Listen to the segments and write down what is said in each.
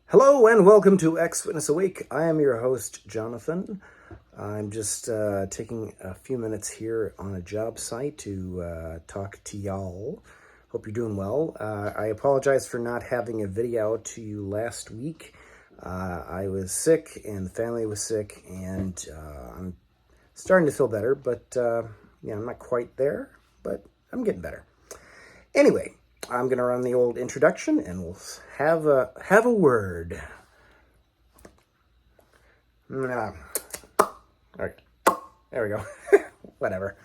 Hello and welcome to X Witness Awake. I am your host, Jonathan. I'm just taking a few minutes here on a job site to talk to y'all. Hope you're doing well. I apologize for not having a video out to you last week. I was sick and the family was sick, and I'm starting to feel better, but I'm not quite there, but I'm getting better. Anyway, I'm going to run the old introduction and we'll have a word. All right, there we go. Whatever.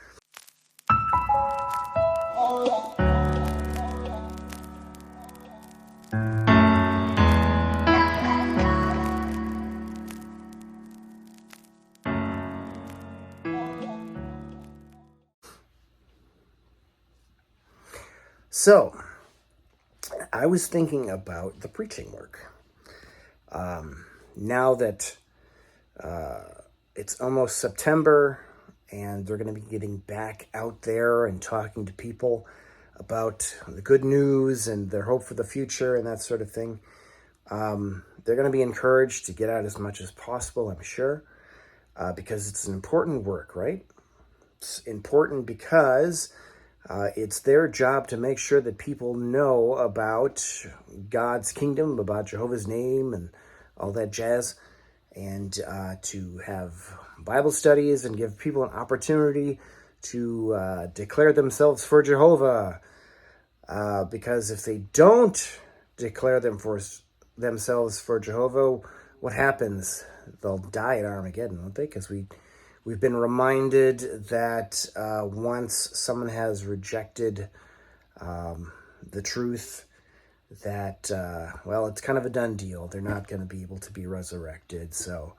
So, I was thinking about the preaching work. Now that it's almost September and they're going to be getting back out there and talking to people about the good news and their hope for the future and that sort of thing, they're going to be encouraged to get out as much as possible, I'm sure, because it's an important work, right? It's important because it's their job to make sure that people know about God's kingdom, about Jehovah's name, and all that jazz, and to have Bible studies and give people an opportunity to declare themselves for Jehovah. Because if they don't declare themselves for Jehovah, what happens? They'll die at Armageddon, won't they? Because we've been reminded that once someone has rejected the truth, that, it's kind of a done deal. They're not going to be able to be resurrected. So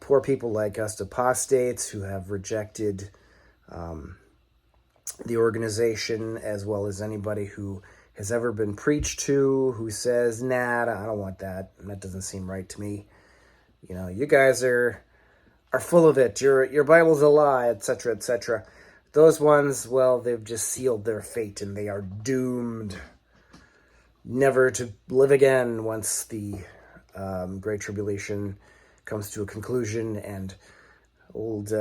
poor people like us, apostates who have rejected the organization, as well as anybody who has ever been preached to, who says, nah, I don't want that. That doesn't seem right to me. You know, you guys are full of it. Your Bible's a lie, etc., etc. Those ones, well, they've just sealed their fate and they are doomed never to live again once the Great Tribulation comes to a conclusion and old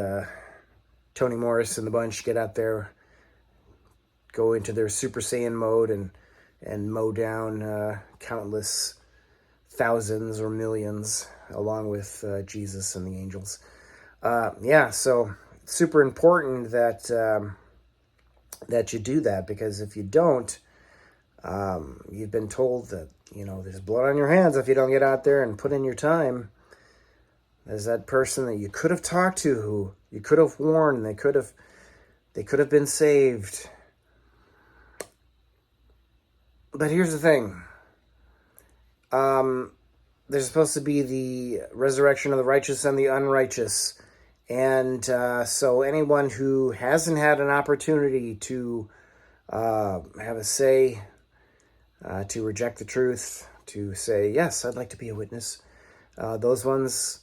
Tony Morris and the bunch get out there, go into their Super Saiyan mode and mow down countless thousands or millions along with Jesus and the angels. So it's super important that that you do that, because if you don't, you've been told that, there's blood on your hands if you don't get out there and put in your time. There's that person that you could have talked to, who you could have warned, they could have been saved. But here's the thing. There's supposed to be the resurrection of the righteous and the unrighteous. And so anyone who hasn't had an opportunity to have a say, to reject the truth, to say, yes, I'd like to be a witness, those ones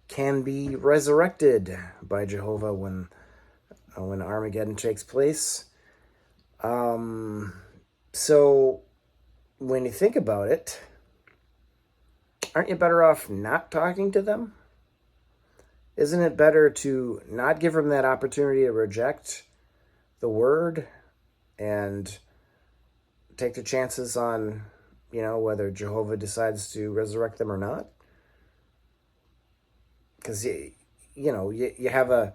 can be resurrected by Jehovah when Armageddon takes place. So when you think about it, aren't you better off not talking to them? Isn't it better to not give them that opportunity to reject the word and take the chances on, whether Jehovah decides to resurrect them or not? Because, you have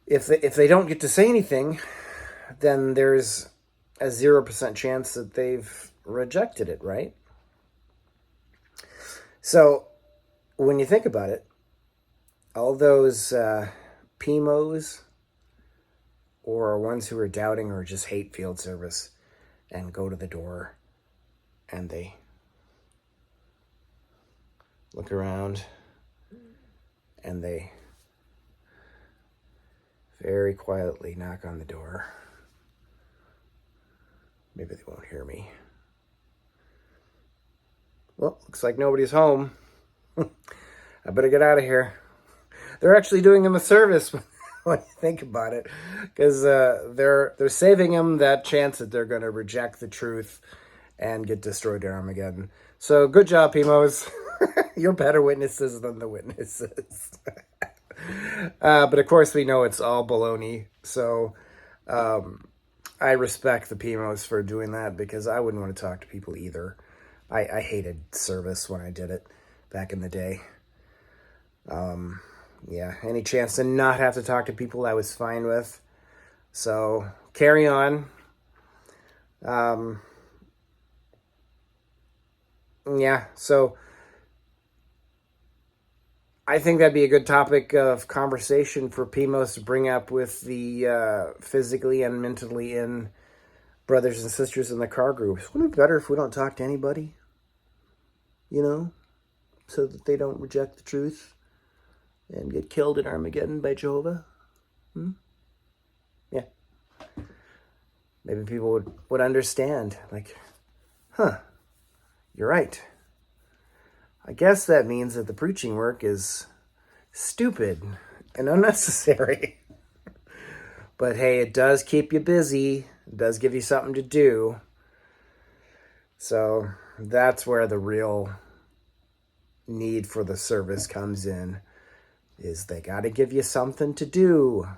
if they don't get to say anything, then there's a 0% chance that they've rejected it, right? So when you think about it, all those PMOs or ones who are doubting or just hate field service and go to the door and they look around and they very quietly knock on the door. Maybe they won't hear me. Well, looks like nobody's home. I better get out of here. They're actually doing him a service when you think about it, because they're saving him that chance that they're going to reject the truth and get destroyed in Armageddon. So good job, Pimos. You're better witnesses than the witnesses. But of course, we know it's all baloney. So I respect the Pimos for doing that, because I wouldn't want to talk to people either. I hated service when I did it back in the day. Yeah, any chance to not have to talk to people I was fine with. So carry on. Yeah, so I think that'd be a good topic of conversation for Pimos to bring up with the physically and mentally in brothers and sisters in the car groups. Wouldn't it be better if we don't talk to anybody? You know, so that they don't reject the truth and get killed in Armageddon by Jehovah? Yeah. Maybe people would understand. Like, huh, you're right. I guess that means that the preaching work is stupid and unnecessary. But hey, it does keep you busy. It does give you something to do. So that's where the real need for the service comes in, is they got to give you something to do.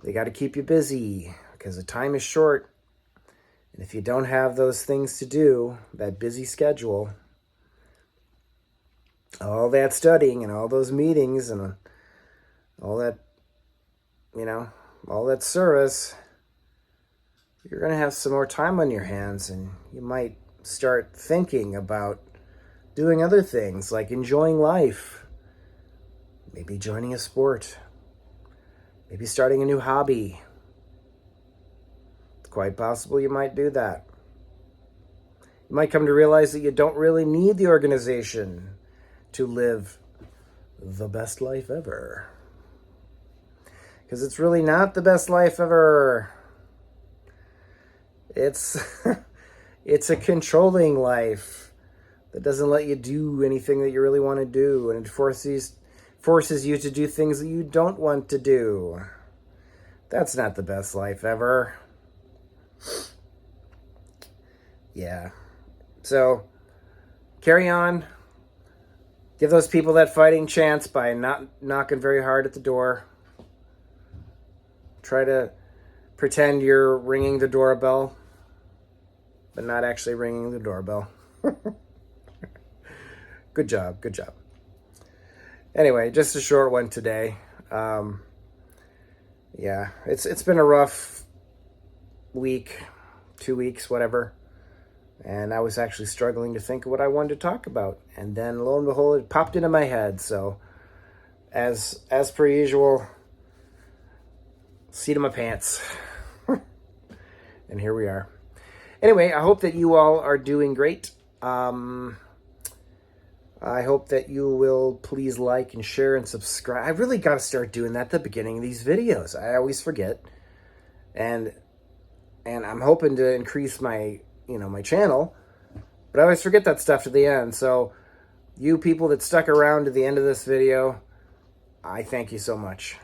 They got to keep you busy, because the time is short. And if you don't have those things to do, that busy schedule, all that studying and all those meetings and all that, all that service, you're going to have some more time on your hands, and you might start thinking about doing other things, like enjoying life, maybe joining a sport, maybe starting a new hobby. It's quite possible you might do that. You might come to realize that you don't really need the organization to live the best life ever. Because it's really not the best life ever. It's it's a controlling life that doesn't let you do anything that you really want to do, and it forces you to do things that you don't want to do. That's not the best life ever. Yeah. So, carry on. Give those people that fighting chance by not knocking very hard at the door. Try to pretend you're ringing the doorbell, but not actually ringing the doorbell. Good job. Good job. Anyway, just a short one today. Yeah, it's been a rough week, 2 weeks, whatever. And I was actually struggling to think of what I wanted to talk about. And then lo and behold, it popped into my head. So as per usual, seat of my pants. And here we are. Anyway, I hope that you all are doing great. I hope that you will please like and share and subscribe. I really got to start doing that at the beginning of these videos. I always forget. And I'm hoping to increase my my channel, but I always forget that stuff to the end. So you people that stuck around to the end of this video, I thank you so much.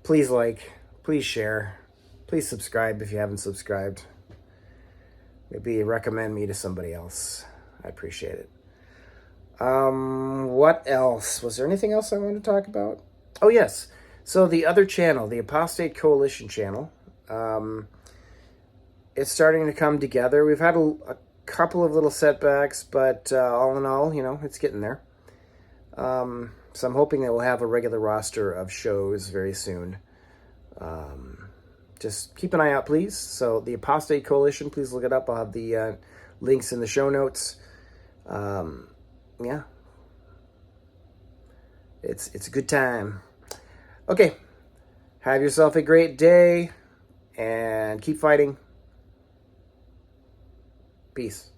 Please like, please share, please subscribe if you haven't subscribed. Maybe recommend me to somebody else. I appreciate it. What else? Was there anything else I wanted to talk about? Oh yes. So the other channel, the Apostate Coalition channel, it's starting to come together. We've had a couple of little setbacks, but all in all, it's getting there. So I'm hoping that we'll have a regular roster of shows very soon. Just keep an eye out, please. So the Apostate Coalition, please look it up. I'll have the links in the show notes. Yeah. It's a good time. Okay. Have yourself a great day, and keep fighting. Peace.